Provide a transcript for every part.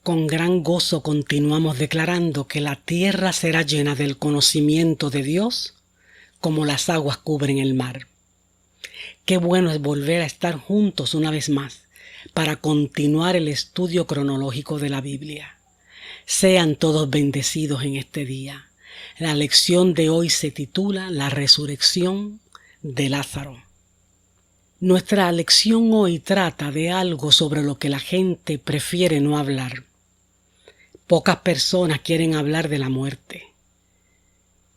Con gran gozo continuamos declarando que la tierra será llena del conocimiento de Dios como las aguas cubren el mar. Qué bueno es volver a estar juntos una vez más para continuar el estudio cronológico de la Biblia. Sean todos bendecidos en este día. La lección de hoy se titula La resurrección de Lázaro. Nuestra lección hoy trata de algo sobre lo que la gente prefiere no hablar. Pocas personas quieren hablar de la muerte,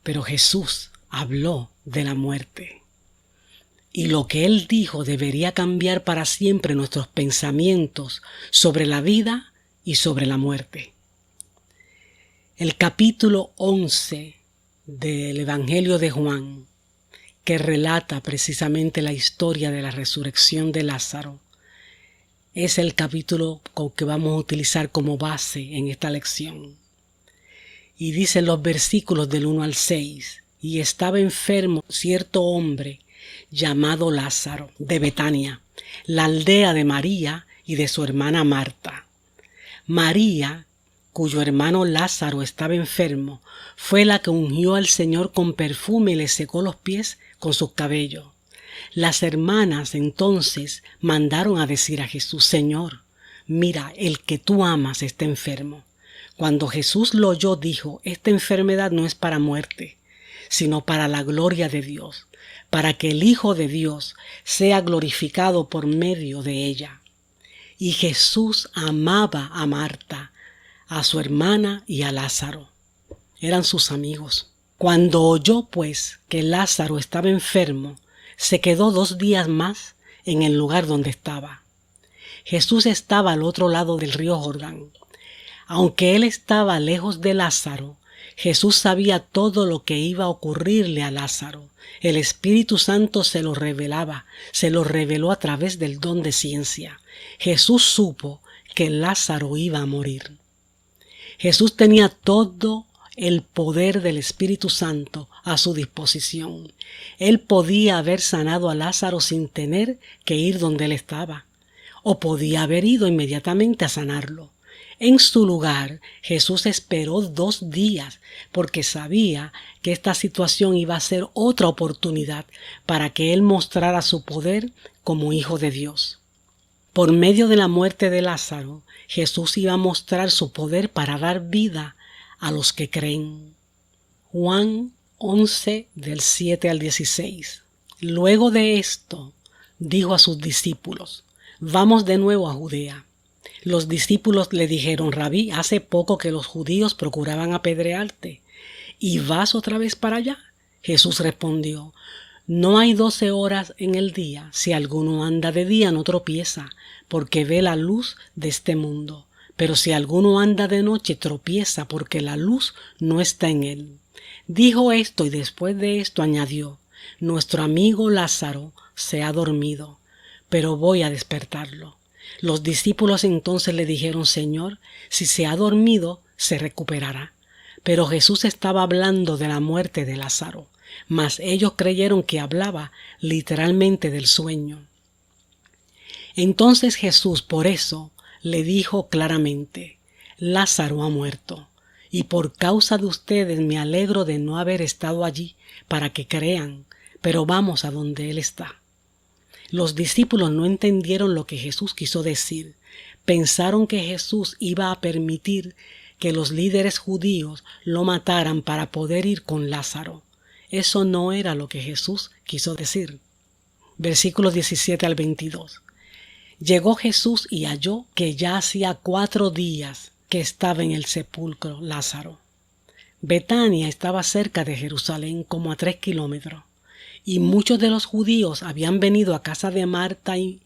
pero Jesús habló de la muerte. Y lo que Él dijo debería cambiar para siempre nuestros pensamientos sobre la vida y sobre la muerte. El capítulo 11 del Evangelio de Juan, que relata precisamente la historia de la resurrección de Lázaro, es el capítulo que vamos a utilizar como base en esta lección. Y dicen los versículos del 1 al 6, y estaba enfermo cierto hombre llamado Lázaro, de Betania, la aldea de María y de su hermana Marta. María, cuyo hermano Lázaro estaba enfermo, fue la que ungió al Señor con perfume y le secó los pies con sus cabellos. Las hermanas entonces mandaron a decir a Jesús: Señor, mira, el que tú amas está enfermo. Cuando Jesús lo oyó, dijo: esta enfermedad no es para muerte, sino para la gloria de Dios, para que el Hijo de Dios sea glorificado por medio de ella. Y Jesús amaba a Marta, a su hermana y a Lázaro. Eran sus amigos. Cuando oyó, pues, que Lázaro estaba enfermo, se quedó 2 días más en el lugar donde estaba. Jesús estaba al otro lado del río Jordán. Aunque él estaba lejos de Lázaro, Jesús sabía todo lo que iba a ocurrirle a Lázaro. El Espíritu Santo se lo revelaba, se lo reveló a través del don de ciencia. Jesús supo que Lázaro iba a morir. Jesús tenía todo el poder del Espíritu Santo a su disposición. Él podía haber sanado a Lázaro sin tener que ir donde él estaba, o podía haber ido inmediatamente a sanarlo. En su lugar, Jesús esperó 2 días porque sabía que esta situación iba a ser otra oportunidad para que él mostrara su poder como Hijo de Dios. Por medio de la muerte de Lázaro, Jesús iba a mostrar su poder para dar vida a los que creen. Juan 11, del 7 al 16. Luego de esto, dijo a sus discípulos: vamos de nuevo a Judea. Los discípulos le dijeron: Rabí, hace poco que los judíos procuraban apedrearte, ¿y vas otra vez para allá? Jesús respondió: no hay 12 horas en el día. Si alguno anda de día no tropieza, porque ve la luz de este mundo. Pero si alguno anda de noche tropieza, porque la luz no está en él. Dijo esto y después de esto añadió: nuestro amigo Lázaro se ha dormido, pero voy a despertarlo. Los discípulos entonces le dijeron: Señor, si se ha dormido, se recuperará. Pero Jesús estaba hablando de la muerte de Lázaro, mas ellos creyeron que hablaba literalmente del sueño. Entonces Jesús, por eso, le dijo claramente: Lázaro ha muerto, y por causa de ustedes me alegro de no haber estado allí para que crean, pero vamos a donde él está. Los discípulos no entendieron lo que Jesús quiso decir. Pensaron que Jesús iba a permitir que los líderes judíos lo mataran para poder ir con Lázaro. Eso no era lo que Jesús quiso decir. Versículos 17 al 22. Llegó Jesús y halló que ya hacía 4 días que estaba en el sepulcro Lázaro. Betania estaba cerca de Jerusalén, como a 3 kilómetros, y muchos de los judíos habían venido a casa de Marta y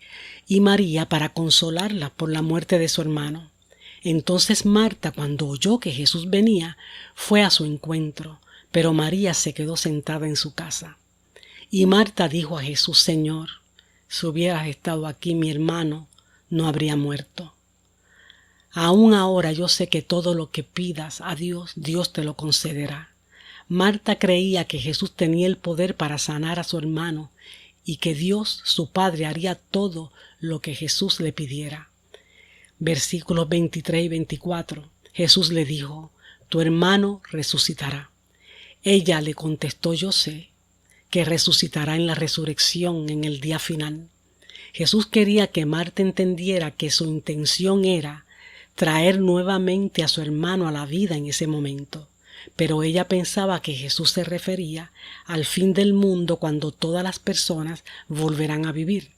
María para consolarla por la muerte de su hermano. Entonces Marta, cuando oyó que Jesús venía, fue a su encuentro, pero María se quedó sentada en su casa. Y Marta dijo a Jesús: Señor, si hubieras estado aquí, mi hermano no habría muerto. Aún ahora yo sé que todo lo que pidas a Dios, Dios te lo concederá. Marta creía que Jesús tenía el poder para sanar a su hermano y que Dios, su Padre, haría todo lo que Jesús le pidiera. Versículos 23 y 24. Jesús le dijo: tu hermano resucitará. Ella le contestó: yo sé que resucitará en la resurrección en el día final. Jesús quería que Marta entendiera que su intención era traer nuevamente a su hermano a la vida en ese momento, pero ella pensaba que Jesús se refería al fin del mundo, cuando todas las personas volverán a vivir.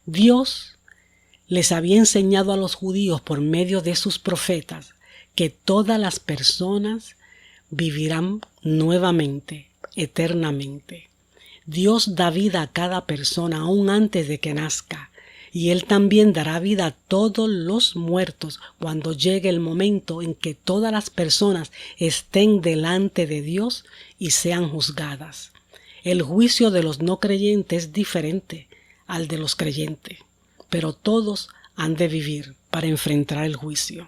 Dios les había enseñado a los judíos por medio de sus profetas que todas las personas vivirán nuevamente, eternamente. Dios da vida a cada persona aún antes de que nazca, y Él también dará vida a todos los muertos cuando llegue el momento en que todas las personas estén delante de Dios y sean juzgadas. El juicio de los no creyentes es diferente al de los creyentes, pero todos han de vivir para enfrentar el juicio.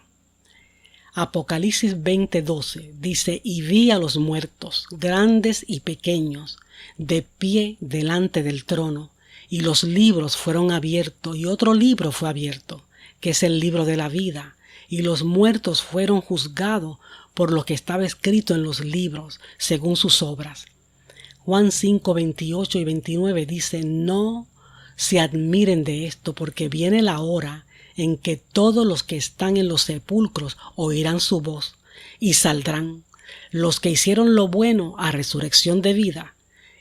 Apocalipsis 20:12 dice: y vi a los muertos, grandes y pequeños, de pie delante del trono, y los libros fueron abiertos, y otro libro fue abierto, que es el libro de la vida, y los muertos fueron juzgados por lo que estaba escrito en los libros, según sus obras. Juan 5:28 y 29 dice: no se admiren de esto, porque viene la hora en que todos los que están en los sepulcros oirán su voz y saldrán, los que hicieron lo bueno a resurrección de vida,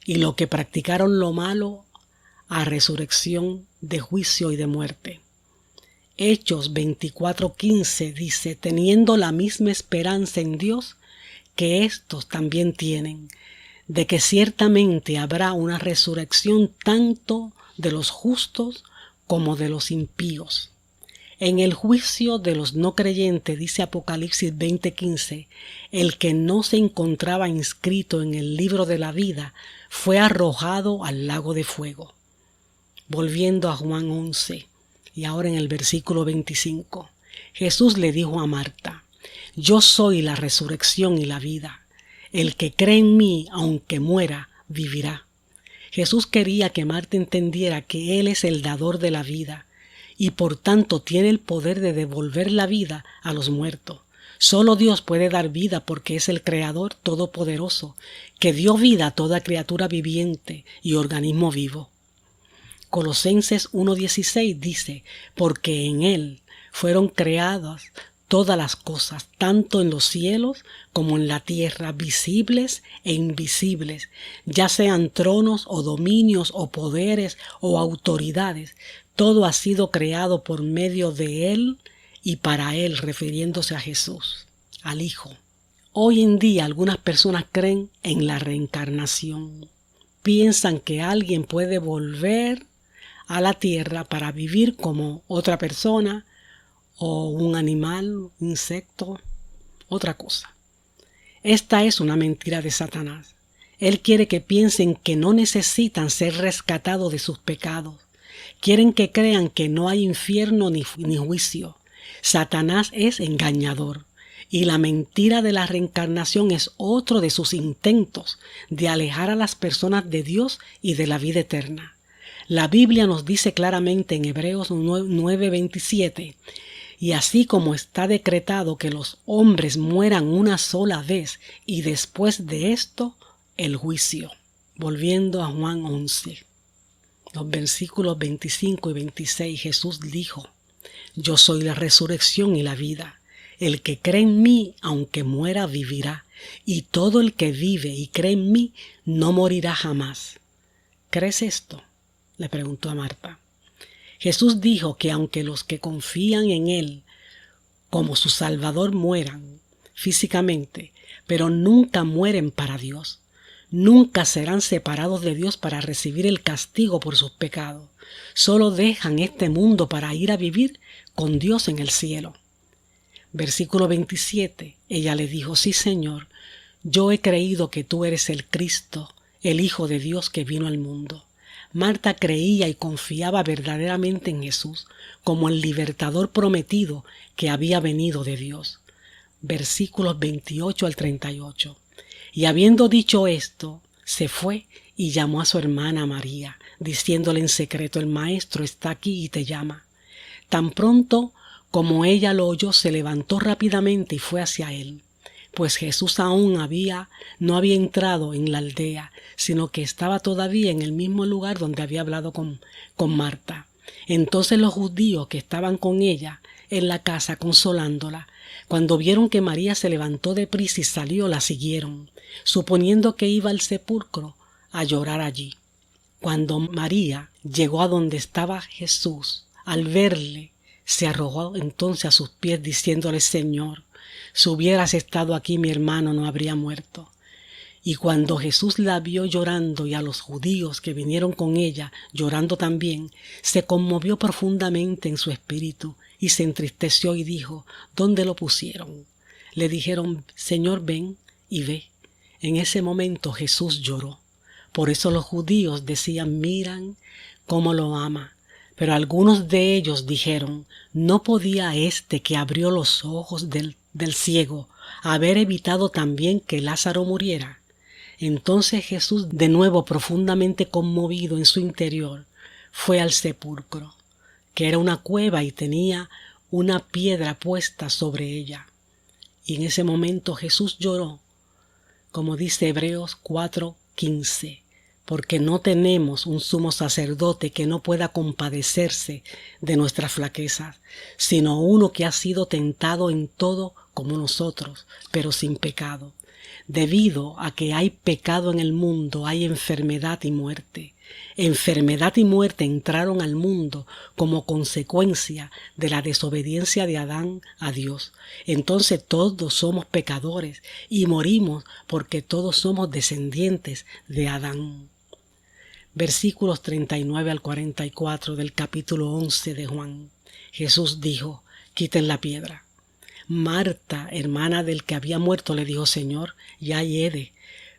y los que practicaron lo malo a resurrección de juicio y de muerte. Hechos 24:15 dice: teniendo la misma esperanza en Dios que éstos también tienen, de que ciertamente habrá una resurrección tanto de los justos como de los impíos. En el juicio de los no creyentes, dice Apocalipsis 20:15, el que no se encontraba inscrito en el libro de la vida fue arrojado al lago de fuego. Volviendo a Juan 11, y ahora en el versículo 25, Jesús le dijo a Marta: yo soy la resurrección y la vida. El que cree en mí, aunque muera, vivirá. Jesús quería que Marta entendiera que Él es el dador de la vida, y por tanto tiene el poder de devolver la vida a los muertos. Solo Dios puede dar vida, porque es el Creador todopoderoso, que dio vida a toda criatura viviente y organismo vivo. Colosenses 1:16 dice: porque en Él fueron creadas todas las cosas, tanto en los cielos como en la tierra, visibles e invisibles, ya sean tronos o dominios o poderes o autoridades. Todo ha sido creado por medio de Él y para Él, refiriéndose a Jesús, al Hijo. Hoy en día algunas personas creen en la reencarnación. Piensan que alguien puede volver a la tierra para vivir como otra persona, o un animal, un insecto, otra cosa. Esta es una mentira de Satanás. Él quiere que piensen que no necesitan ser rescatados de sus pecados. Quieren que crean que no hay infierno ni juicio. Satanás es engañador, y la mentira de la reencarnación es otro de sus intentos de alejar a las personas de Dios y de la vida eterna. La Biblia nos dice claramente en Hebreos 9:27: y así como está decretado que los hombres mueran una sola vez y después de esto el juicio. Volviendo a Juan 11, los versículos 25 y 26, Jesús dijo: yo soy la resurrección y la vida. El que cree en mí, aunque muera, vivirá, y todo el que vive y cree en mí no morirá jamás. ¿Crees esto?, le preguntó a Marta. Jesús dijo que aunque los que confían en Él como su Salvador mueran físicamente, pero nunca mueren para Dios, nunca serán separados de Dios para recibir el castigo por sus pecados. Solo dejan este mundo para ir a vivir con Dios en el cielo. Versículo 27, ella le dijo: sí, Señor, yo he creído que tú eres el Cristo, el Hijo de Dios que vino al mundo. Marta creía y confiaba verdaderamente en Jesús como el libertador prometido que había venido de Dios. Versículos 28 al 38. Y habiendo dicho esto, se fue y llamó a su hermana María, diciéndole en secreto: el Maestro está aquí y te llama. Tan pronto como ella lo oyó, se levantó rápidamente y fue hacia él, pues Jesús aún no había entrado en la aldea, sino que estaba todavía en el mismo lugar donde había hablado con Marta. Entonces los judíos que estaban con ella en la casa consolándola, cuando vieron que María se levantó deprisa y salió, la siguieron, suponiendo que iba al sepulcro a llorar allí. Cuando María llegó a donde estaba Jesús, al verle, se arrojó entonces a sus pies diciéndole: Señor, si hubieras estado aquí, mi hermano no habría muerto. Y cuando Jesús la vio llorando y a los judíos que vinieron con ella llorando también, se conmovió profundamente en su espíritu y se entristeció y dijo: ¿Dónde lo pusieron? Le dijeron: Señor, ven y ve. En ese momento Jesús lloró. Por eso los judíos decían: miran cómo lo ama. Pero algunos de ellos dijeron: ¿no podía este que abrió los ojos del ciego haber evitado también que Lázaro muriera? Entonces Jesús, de nuevo profundamente conmovido en su interior, fue al sepulcro, que era una cueva y tenía una piedra puesta sobre ella. Y en ese momento Jesús lloró, como dice Hebreos 4:15, porque no tenemos un sumo sacerdote que no pueda compadecerse de nuestras flaquezas, sino uno que ha sido tentado en todo como nosotros, pero sin pecado. Debido a que hay pecado en el mundo, hay enfermedad y muerte. Enfermedad y muerte entraron al mundo como consecuencia de la desobediencia de Adán a Dios. Entonces todos somos pecadores y morimos porque todos somos descendientes de Adán. Versículos 39 al 44 del capítulo 11 de Juan. Jesús dijo: quiten la piedra. Marta, hermana del que había muerto, le dijo: Señor, ya hiede,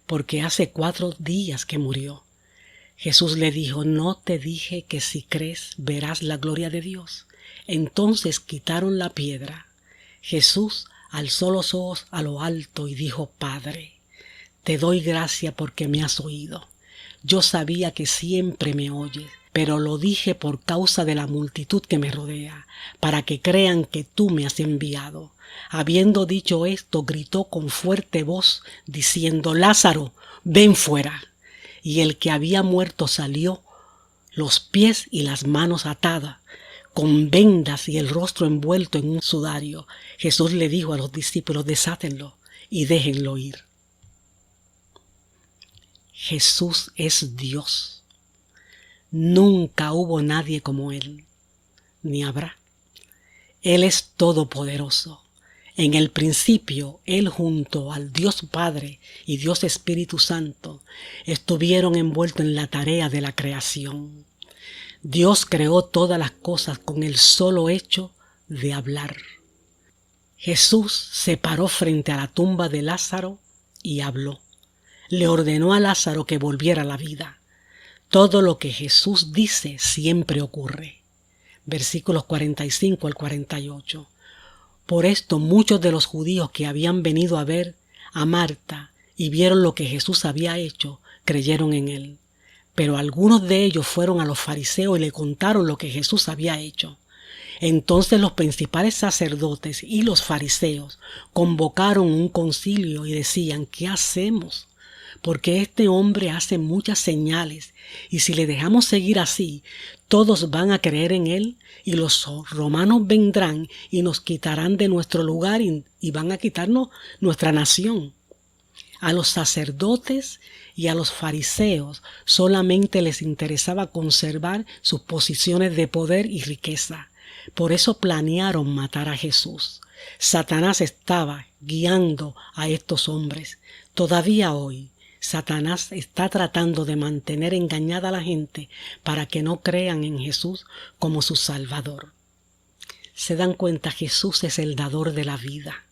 porque hace 4 días que murió. Jesús le dijo: ¿no te dije que si crees verás la gloria de Dios? Entonces quitaron la piedra. Jesús alzó los ojos a lo alto y dijo: Padre, te doy gracia porque me has oído. Yo sabía que siempre me oyes, pero lo dije por causa de la multitud que me rodea, para que crean que tú me has enviado. Habiendo dicho esto, gritó con fuerte voz, diciendo: Lázaro, ven fuera. Y el que había muerto salió, los pies y las manos atadas, con vendas y el rostro envuelto en un sudario. Jesús le dijo a los discípulos: desátenlo y déjenlo ir. Jesús es Dios. Nunca hubo nadie como Él, ni habrá. Él es todopoderoso. En el principio, Él junto al Dios Padre y Dios Espíritu Santo estuvieron envueltos en la tarea de la creación. Dios creó todas las cosas con el solo hecho de hablar. Jesús se paró frente a la tumba de Lázaro y habló. Le ordenó a Lázaro que volviera a la vida. Todo lo que Jesús dice siempre ocurre. Versículos 45 al 48. Por esto muchos de los judíos que habían venido a ver a Marta y vieron lo que Jesús había hecho, creyeron en él. Pero algunos de ellos fueron a los fariseos y le contaron lo que Jesús había hecho. Entonces los principales sacerdotes y los fariseos convocaron un concilio y decían: ¿qué hacemos? Porque este hombre hace muchas señales, y si le dejamos seguir así, todos van a creer en él, y los romanos vendrán y nos quitarán de nuestro lugar y van a quitarnos nuestra nación. A los sacerdotes y a los fariseos solamente les interesaba conservar sus posiciones de poder y riqueza. Por eso planearon matar a Jesús. Satanás estaba guiando a estos hombres. Todavía hoy, Satanás está tratando de mantener engañada a la gente para que no crean en Jesús como su Salvador. Se dan cuenta, Jesús es el dador de la vida.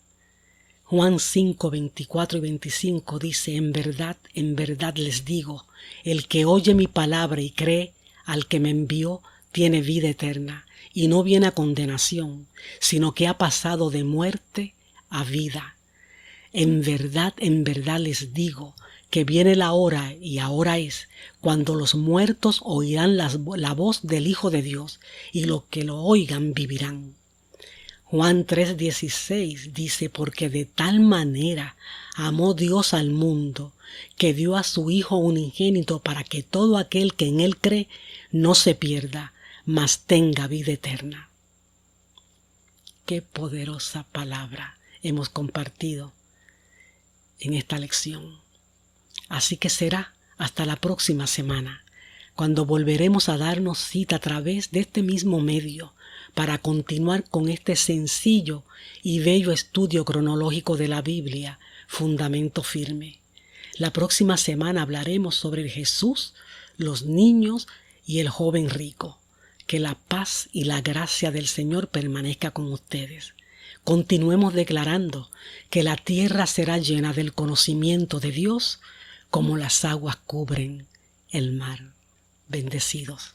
Juan 5, 24 y 25 dice: en verdad les digo, el que oye mi palabra y cree al que me envió, tiene vida eterna, y no viene a condenación, sino que ha pasado de muerte a vida. En verdad les digo, que viene la hora, y ahora es, cuando los muertos oirán la voz del Hijo de Dios, y los que lo oigan vivirán. Juan 3:16 dice, porque de tal manera amó Dios al mundo, que dio a su Hijo unigénito para que todo aquel que en Él cree no se pierda, mas tenga vida eterna. Qué poderosa palabra hemos compartido en esta lección. Así que será hasta la próxima semana, cuando volveremos a darnos cita a través de este mismo medio para continuar con este sencillo y bello estudio cronológico de la Biblia, Fundamento Firme. La próxima semana hablaremos sobre Jesús, los niños y el joven rico. Que la paz y la gracia del Señor permanezca con ustedes. Continuemos declarando que la tierra será llena del conocimiento de Dios como las aguas cubren el mar. Bendecidos.